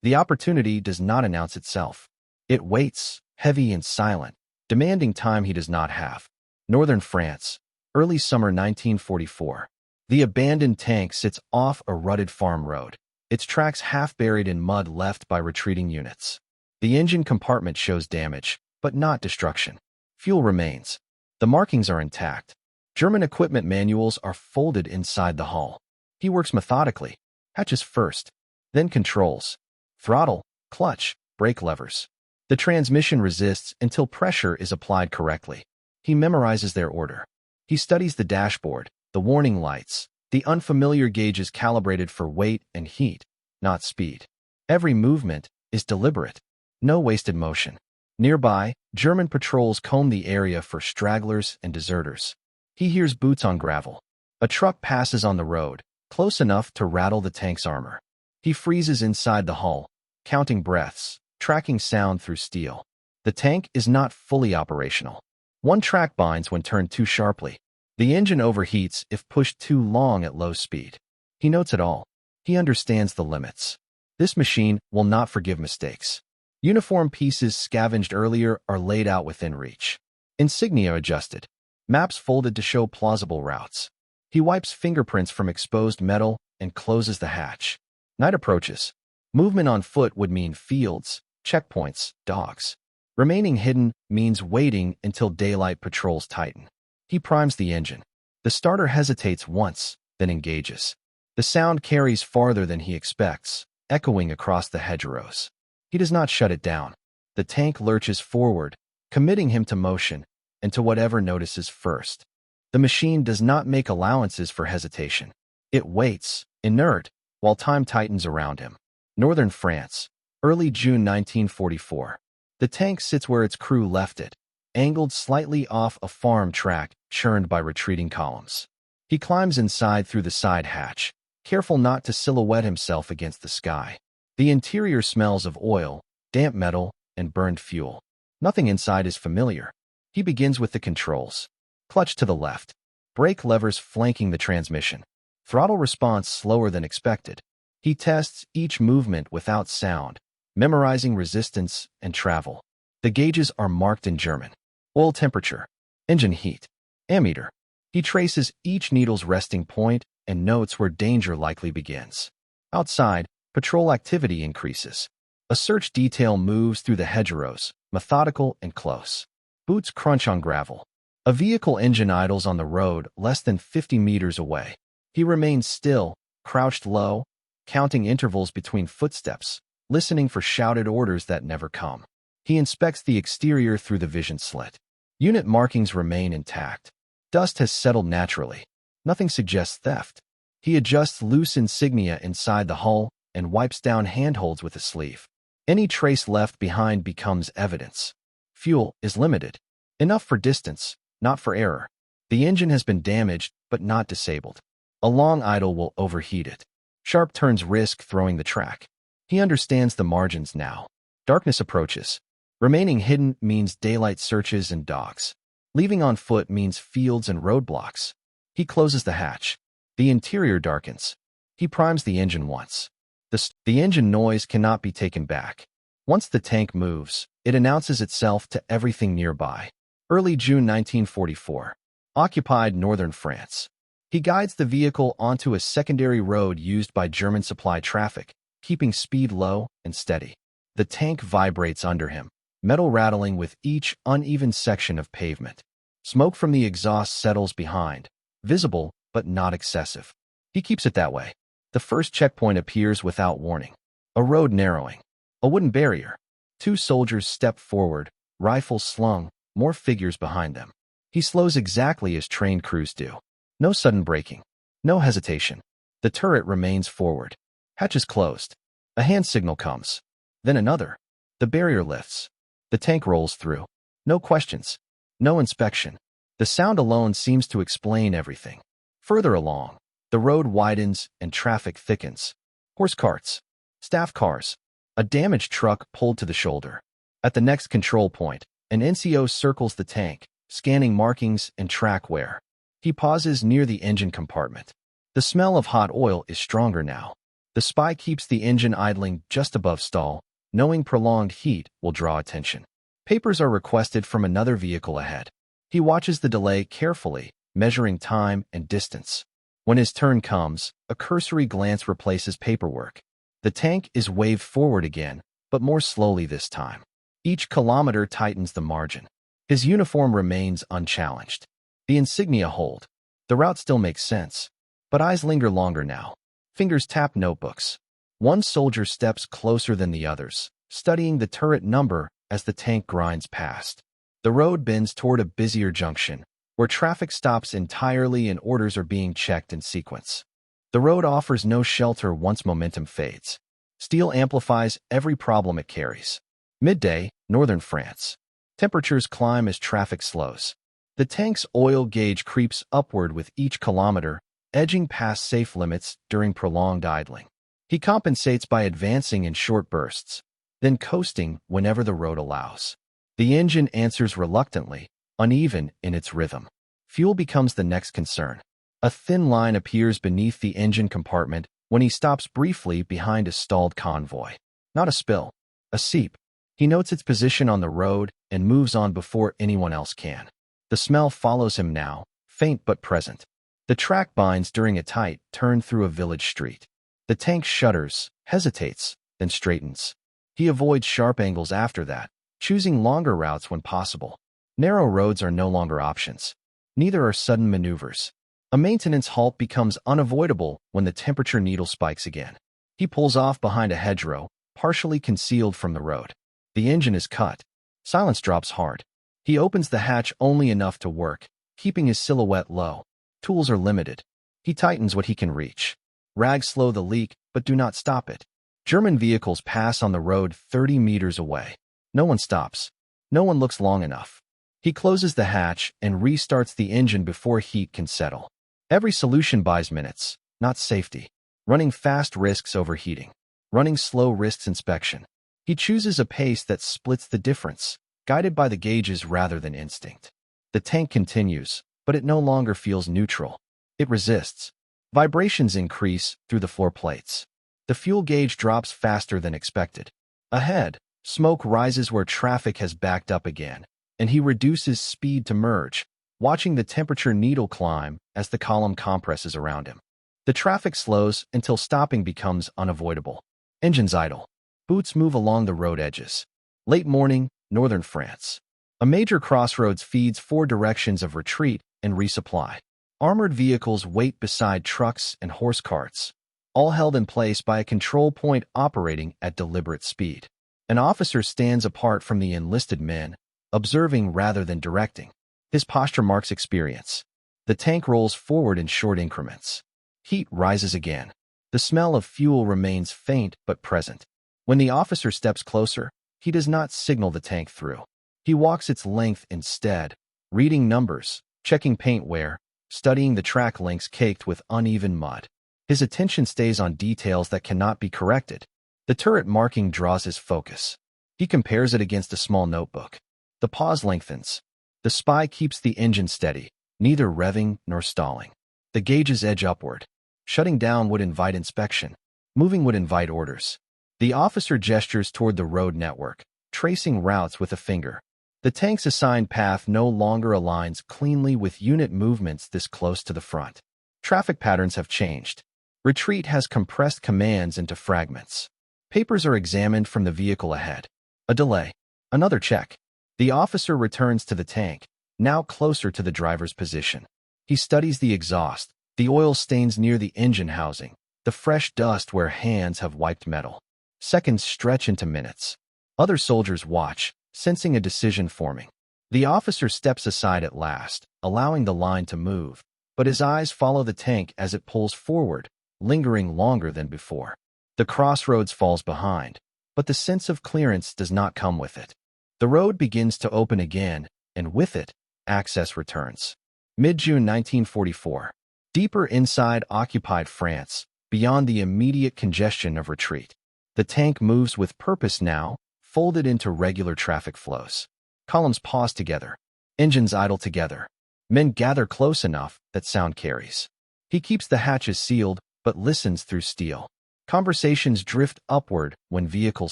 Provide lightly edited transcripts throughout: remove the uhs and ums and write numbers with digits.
The opportunity does not announce itself. It waits, heavy and silent, demanding time he does not have. Northern France, early summer 1944. The abandoned tank sits off a rutted farm road, its tracks half buried in mud left by retreating units. The engine compartment shows damage, but not destruction. Fuel remains. The markings are intact. German equipment manuals are folded inside the hull. He works methodically, hatches first, then controls. Throttle, clutch, brake levers. The transmission resists until pressure is applied correctly. He memorizes their order. He studies the dashboard, the warning lights, the unfamiliar gauges calibrated for weight and heat, not speed. Every movement is deliberate. No wasted motion. Nearby, German patrols comb the area for stragglers and deserters. He hears boots on gravel. A truck passes on the road, close enough to rattle the tank's armor. He freezes inside the hull, counting breaths, tracking sound through steel. The tank is not fully operational. One track binds when turned too sharply. The engine overheats if pushed too long at low speed. He notes it all. He understands the limits. This machine will not forgive mistakes. Uniform pieces scavenged earlier are laid out within reach. Insignia adjusted. Maps folded to show plausible routes. He wipes fingerprints from exposed metal and closes the hatch. Night approaches. Movement on foot would mean fields, checkpoints, dogs. Remaining hidden means waiting until daylight patrols tighten. He primes the engine. The starter hesitates once, then engages. The sound carries farther than he expects, echoing across the hedgerows. He does not shut it down. The tank lurches forward, committing him to motion and to whatever notices first. The machine does not make allowances for hesitation. It waits, inert, while time tightens around him. Northern France, early June 1944. The tank sits where its crew left it, angled slightly off a farm track churned by retreating columns. He climbs inside through the side hatch, careful not to silhouette himself against the sky. The interior smells of oil, damp metal, and burned fuel. Nothing inside is familiar. He begins with the controls. Clutch to the left. Brake levers flanking the transmission. Throttle response slower than expected. He tests each movement without sound, memorizing resistance and travel. The gauges are marked in German. Oil temperature. Engine heat. Ammeter. He traces each needle's resting point and notes where danger likely begins. Outside, patrol activity increases. A search detail moves through the hedgerows, methodical and close. Boots crunch on gravel. A vehicle engine idles on the road less than 50 meters away. He remains still, crouched low, counting intervals between footsteps, listening for shouted orders that never come. He inspects the exterior through the vision slit. Unit markings remain intact. Dust has settled naturally. Nothing suggests theft. He adjusts loose insignia inside the hull and wipes down handholds with a sleeve. Any trace left behind becomes evidence. Fuel is limited. Enough for distance, not for error. The engine has been damaged, but not disabled. A long idle will overheat it. Sharp turns risk throwing the track. He understands the margins now. Darkness approaches. Remaining hidden means daylight searches and dogs. Leaving on foot means fields and roadblocks. He closes the hatch. The interior darkens. He primes the engine once. The engine noise cannot be taken back. Once the tank moves, it announces itself to everything nearby. Early June 1944. Occupied northern France. He guides the vehicle onto a secondary road used by German supply traffic, keeping speed low and steady. The tank vibrates under him, metal rattling with each uneven section of pavement. Smoke from the exhaust settles behind, visible but not excessive. He keeps it that way. The first checkpoint appears without warning. A road narrowing. A wooden barrier. Two soldiers step forward, rifles slung, more figures behind them. He slows exactly as trained crews do. No sudden braking. No hesitation. The turret remains forward. Hatches closed. A hand signal comes. Then another. The barrier lifts. The tank rolls through. No questions. No inspection. The sound alone seems to explain everything. Further along, the road widens and traffic thickens. Horse carts. Staff cars. A damaged truck pulled to the shoulder. At the next control point, an NCO circles the tank, scanning markings and track wear. He pauses near the engine compartment. The smell of hot oil is stronger now. The The spy keeps the engine idling just above stall, knowing prolonged heat will draw attention. Papers are requested from another vehicle ahead. He watches the delay carefully, measuring time and distance. When his turn comes, a cursory glance replaces paperwork. The tank is waved forward again, but more slowly this time. Each kilometer tightens the margin. His uniform remains unchallenged. The insignia hold. The route still makes sense, but eyes linger longer now. Fingers tap notebooks. One soldier steps closer than the others, studying the turret number as the tank grinds past. The road bends toward a busier junction, where traffic stops entirely and orders are being checked in sequence. The road offers no shelter once momentum fades. Steel amplifies every problem it carries. Midday, northern France. Temperatures climb as traffic slows. The tank's oil gauge creeps upward with each kilometer, edging past safe limits during prolonged idling. He compensates by advancing in short bursts, then coasting whenever the road allows. The engine answers reluctantly, uneven in its rhythm. Fuel becomes the next concern. A thin line appears beneath the engine compartment when he stops briefly behind a stalled convoy. Not a spill, a seep. He notes its position on the road and moves on before anyone else can. The smell follows him now, faint but present. The track binds during a tight turn through a village street. The tank shudders, hesitates, then straightens. He avoids sharp angles after that, choosing longer routes when possible. Narrow roads are no longer options. Neither are sudden maneuvers. A maintenance halt becomes unavoidable when the temperature needle spikes again. He pulls off behind a hedgerow, partially concealed from the road. The engine is cut. Silence drops hard. He opens the hatch only enough to work, keeping his silhouette low. Tools are limited. He tightens what he can reach. Rags slow the leak, but do not stop it. German vehicles pass on the road 30 meters away. No one stops. No one looks long enough. He closes the hatch and restarts the engine before heat can settle. Every solution buys minutes, not safety. Running fast risks overheating. Running slow risks inspection. He chooses a pace that splits the difference, guided by the gauges rather than instinct. The tank continues, but it no longer feels neutral. It resists. Vibrations increase through the floor plates. The fuel gauge drops faster than expected. Ahead, smoke rises where traffic has backed up again, and he reduces speed to merge, watching the temperature needle climb as the column compresses around him. The traffic slows until stopping becomes unavoidable. Engines idle. Boots move along the road edges. Late morning, northern France. A major crossroads feeds 4 directions of retreat and resupply. Armored vehicles wait beside trucks and horse carts, all held in place by a control point operating at deliberate speed. An officer stands apart from the enlisted men, observing rather than directing. His posture marks experience. The tank rolls forward in short increments. Heat rises again. The smell of fuel remains faint but present. When the officer steps closer, he does not signal the tank through. He walks its length instead, reading numbers, checking paint wear, studying the track links caked with uneven mud. His attention stays on details that cannot be corrected. The turret marking draws his focus. He compares it against a small notebook. The pause lengthens. The spy keeps the engine steady, neither revving nor stalling. The gauges edge upward. Shutting down would invite inspection. Moving would invite orders. The officer gestures toward the road network, tracing routes with a finger. The tank's assigned path no longer aligns cleanly with unit movements this close to the front. Traffic patterns have changed. Retreat has compressed commands into fragments. Papers are examined from the vehicle ahead. A delay. Another check. The officer returns to the tank, now closer to the driver's position. He studies the exhaust, the oil stains near the engine housing, the fresh dust where hands have wiped metal. Seconds stretch into minutes. Other soldiers watch, sensing a decision forming. The officer steps aside at last, allowing the line to move, but his eyes follow the tank as it pulls forward, lingering longer than before. The crossroads falls behind, but the sense of clearance does not come with it. The road begins to open again, and with it, access returns. Mid-June 1944. Deeper inside occupied France, beyond the immediate congestion of retreat. The tank moves with purpose now, folded into regular traffic flows. Columns pause together. Engines idle together. Men gather close enough that sound carries. He keeps the hatches sealed, but listens through steel. Conversations drift upward when vehicles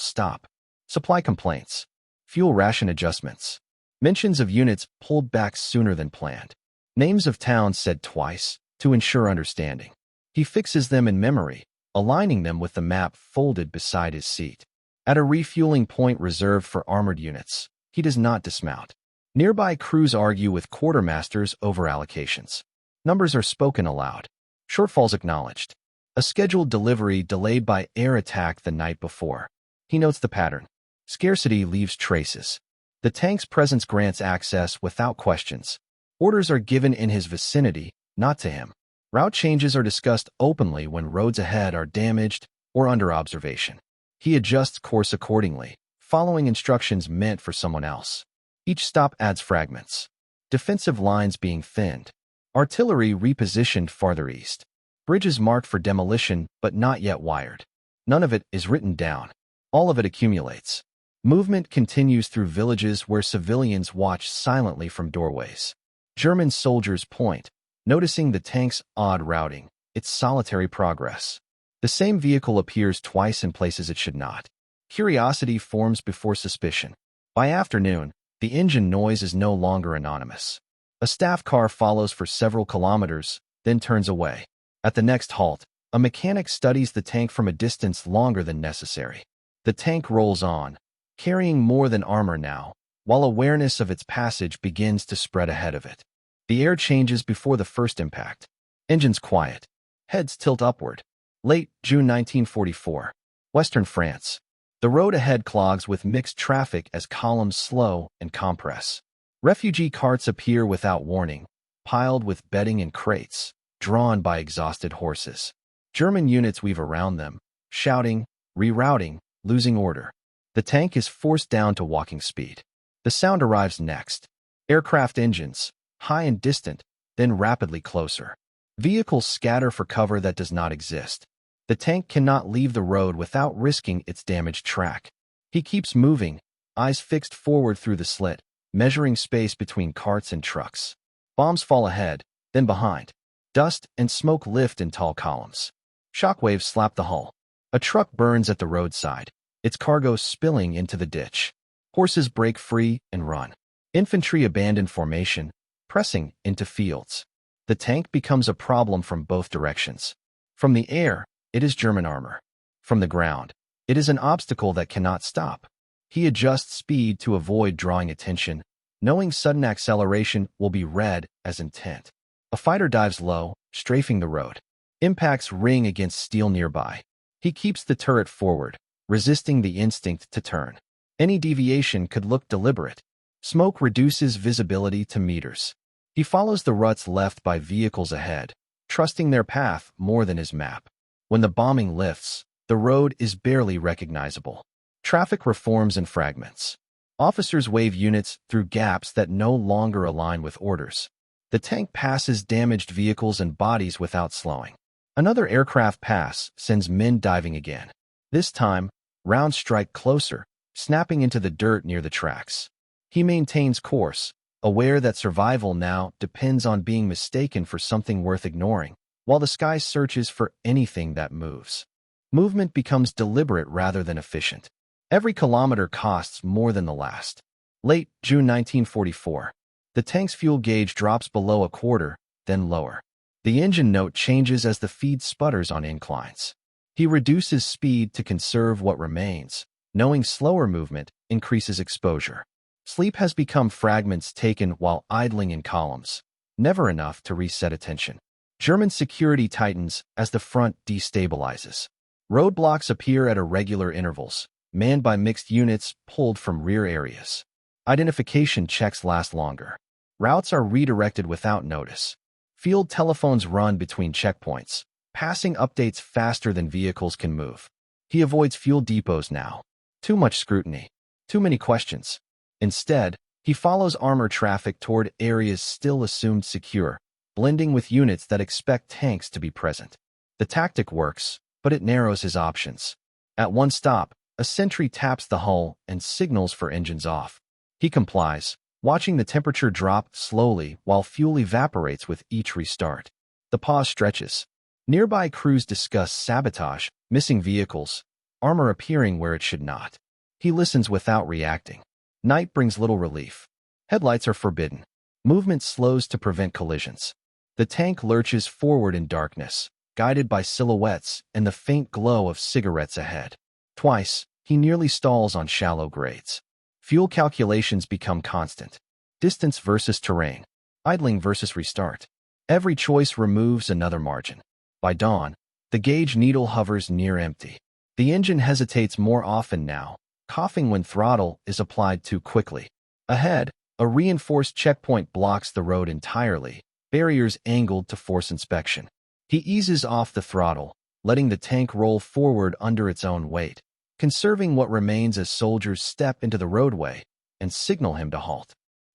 stop. Supply complaints. Fuel ration adjustments. Mentions of units pulled back sooner than planned. Names of towns said twice, to ensure understanding. He fixes them in memory, aligning them with the map folded beside his seat. At a refueling point reserved for armored units, he does not dismount. Nearby crews argue with quartermasters over allocations. Numbers are spoken aloud. Shortfalls acknowledged. A scheduled delivery delayed by air attack the night before. He notes the pattern. Scarcity leaves traces. The tank's presence grants access without questions. Orders are given in his vicinity, not to him. Route changes are discussed openly when roads ahead are damaged or under observation. He adjusts course accordingly, following instructions meant for someone else. Each stop adds fragments. Defensive lines being thinned. Artillery repositioned farther east. Bridges marked for demolition but not yet wired. None of it is written down. All of it accumulates. Movement continues through villages where civilians watch silently from doorways. German soldiers point, noticing the tank's odd routing, its solitary progress. The same vehicle appears twice in places it should not. Curiosity forms before suspicion. By afternoon, the engine noise is no longer anonymous. A staff car follows for several kilometers, then turns away. At the next halt, a mechanic studies the tank from a distance longer than necessary. The tank rolls on, carrying more than armor now, while awareness of its passage begins to spread ahead of it. The air changes before the first impact. Engines quiet. Heads tilt upward. Late June 1944. Western France. The road ahead clogs with mixed traffic as columns slow and compress. Refugee carts appear without warning, piled with bedding and crates, drawn by exhausted horses. German units weave around them, shouting, rerouting, losing order. The tank is forced down to walking speed. The sound arrives next. Aircraft engines, high and distant, then rapidly closer. Vehicles scatter for cover that does not exist. The tank cannot leave the road without risking its damaged track. He keeps moving, eyes fixed forward through the slit, measuring space between carts and trucks. Bombs fall ahead, then behind. Dust and smoke lift in tall columns. Shockwaves slap the hull. A truck burns at the roadside, its cargo spilling into the ditch. Horses break free and run. Infantry abandon formation, pressing into fields. The tank becomes a problem from both directions. From the air, it is German armor. From the ground, it is an obstacle that cannot stop. He adjusts speed to avoid drawing attention, knowing sudden acceleration will be read as intent. A fighter dives low, strafing the road. Impacts ring against steel nearby. He keeps the turret forward, resisting the instinct to turn. Any deviation could look deliberate. Smoke reduces visibility to meters. He follows the ruts left by vehicles ahead, trusting their path more than his map. When the bombing lifts, the road is barely recognizable. Traffic reforms in fragments. Officers wave units through gaps that no longer align with orders. The tank passes damaged vehicles and bodies without slowing. Another aircraft pass sends men diving again. This time, rounds strike closer, snapping into the dirt near the tracks. He maintains course, aware that survival now depends on being mistaken for something worth ignoring, while the sky searches for anything that moves. Movement becomes deliberate rather than efficient. Every kilometer costs more than the last. Late June 1944. The tank's fuel gauge drops below a quarter, then lower. The engine note changes as the feed sputters on inclines. He reduces speed to conserve what remains, knowing slower movement increases exposure. Sleep has become fragments taken while idling in columns, never enough to reset attention. German security tightens as the front destabilizes. Roadblocks appear at irregular intervals, manned by mixed units pulled from rear areas. Identification checks last longer. Routes are redirected without notice. Field telephones run between checkpoints, passing updates faster than vehicles can move. He avoids fuel depots now. Too much scrutiny. Too many questions. Instead, he follows armor traffic toward areas still assumed secure, blending with units that expect tanks to be present. The tactic works, but it narrows his options. At one stop, a sentry taps the hull and signals for engines off. He complies, watching the temperature drop slowly while fuel evaporates with each restart. The pause stretches. Nearby crews discuss sabotage, missing vehicles, armor appearing where it should not. He listens without reacting. Night brings little relief. Headlights are forbidden. Movement slows to prevent collisions. The tank lurches forward in darkness, guided by silhouettes and the faint glow of cigarettes ahead. Twice, he nearly stalls on shallow grades. Fuel calculations become constant. Distance versus terrain. Idling versus restart. Every choice removes another margin. By dawn, the gauge needle hovers near empty. The engine hesitates more often now, coughing when throttle is applied too quickly. Ahead, a reinforced checkpoint blocks the road entirely, barriers angled to force inspection. He eases off the throttle, letting the tank roll forward under its own weight, conserving what remains as soldiers step into the roadway and signal him to halt.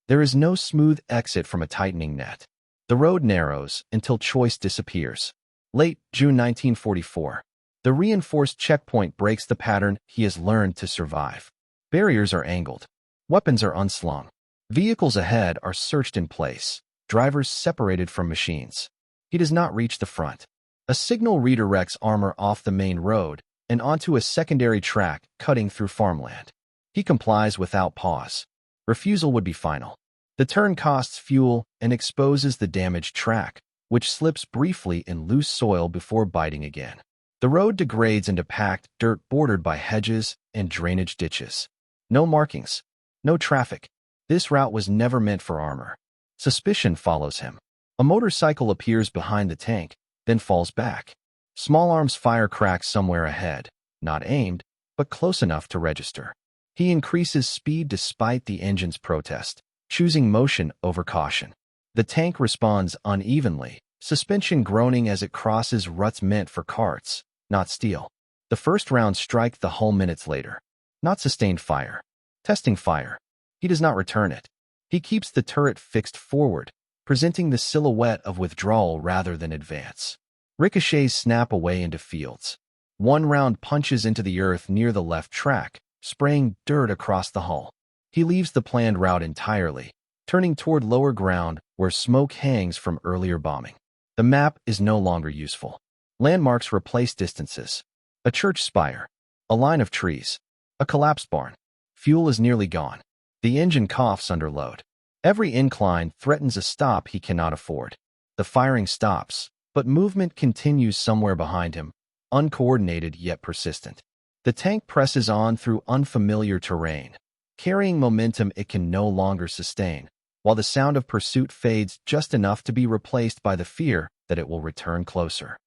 There is no smooth exit from a tightening net. The road narrows until choice disappears. Late June 1944. The reinforced checkpoint breaks the pattern he has learned to survive. Barriers are angled. Weapons are unslung. Vehicles ahead are searched in place, drivers separated from machines. He does not reach the front. A signal redirects armor off the main road and onto a secondary track cutting through farmland. He complies without pause. Refusal would be final. The turn costs fuel and exposes the damaged track, which slips briefly in loose soil before biting again. The road degrades into packed dirt bordered by hedges and drainage ditches. No markings. No traffic. This route was never meant for armor. Suspicion follows him. A motorcycle appears behind the tank, then falls back. Small arms fire cracks somewhere ahead, not aimed, but close enough to register. He increases speed despite the engine's protest, choosing motion over caution. The tank responds unevenly, suspension groaning as it crosses ruts meant for carts, not steel. The first rounds strike the hull minutes later. Not sustained fire. Testing fire. He does not return it. He keeps the turret fixed forward, presenting the silhouette of withdrawal rather than advance. Ricochets snap away into fields. One round punches into the earth near the left track, spraying dirt across the hull. He leaves the planned route entirely, turning toward lower ground where smoke hangs from earlier bombing. The map is no longer useful. Landmarks replace distances. A church spire. A line of trees. A collapsed barn. Fuel is nearly gone. The engine coughs under load. Every incline threatens a stop he cannot afford. The firing stops, but movement continues somewhere behind him, uncoordinated yet persistent. The tank presses on through unfamiliar terrain, carrying momentum it can no longer sustain, while the sound of pursuit fades just enough to be replaced by the fear that it will return closer.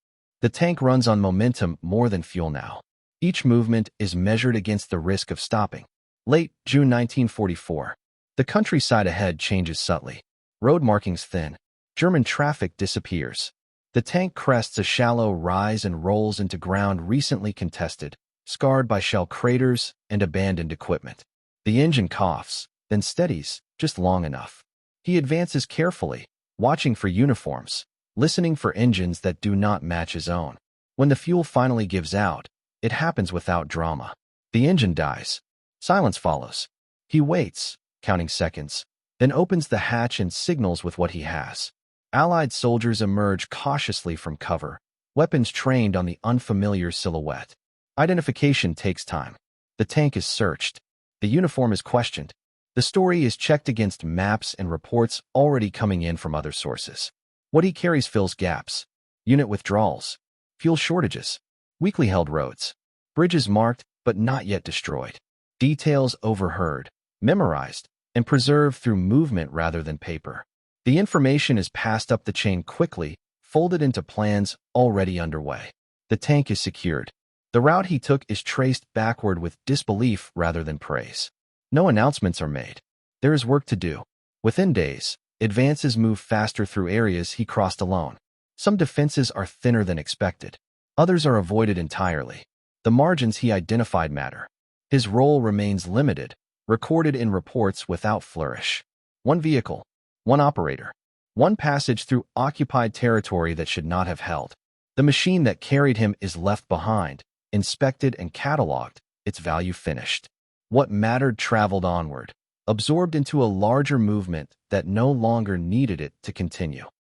The tank runs on momentum more than fuel now. Each movement is measured against the risk of stopping. Late June 1944. The countryside ahead changes subtly. Road markings thin. German traffic disappears. The tank crests a shallow rise and rolls into ground recently contested, scarred by shell craters and abandoned equipment. The engine coughs, then steadies, just long enough. He advances carefully, watching for uniforms, listening for engines that do not match his own. When the fuel finally gives out, it happens without drama. The engine dies. Silence follows. He waits, counting seconds, then opens the hatch and signals with what he has. Allied soldiers emerge cautiously from cover, weapons trained on the unfamiliar silhouette. Identification takes time. The tank is searched. The uniform is questioned. The story is checked against maps and reports already coming in from other sources. What he carries fills gaps. Unit withdrawals. Fuel shortages. Weakly held roads. Bridges marked but not yet destroyed. Details overheard, memorized, and preserved through movement rather than paper. The information is passed up the chain quickly, folded into plans already underway. The tank is secured. The route he took is traced backward with disbelief rather than praise. No announcements are made. There is work to do. Within days, advances move faster through areas he crossed alone. Some defenses are thinner than expected. Others are avoided entirely. The margins he identified matter. His role remains limited, recorded in reports without flourish. One vehicle, one operator, one passage through occupied territory that should not have held. The machine that carried him is left behind, inspected and cataloged, its value finished. What mattered traveled onward, absorbed into a larger movement that no longer needed it to continue.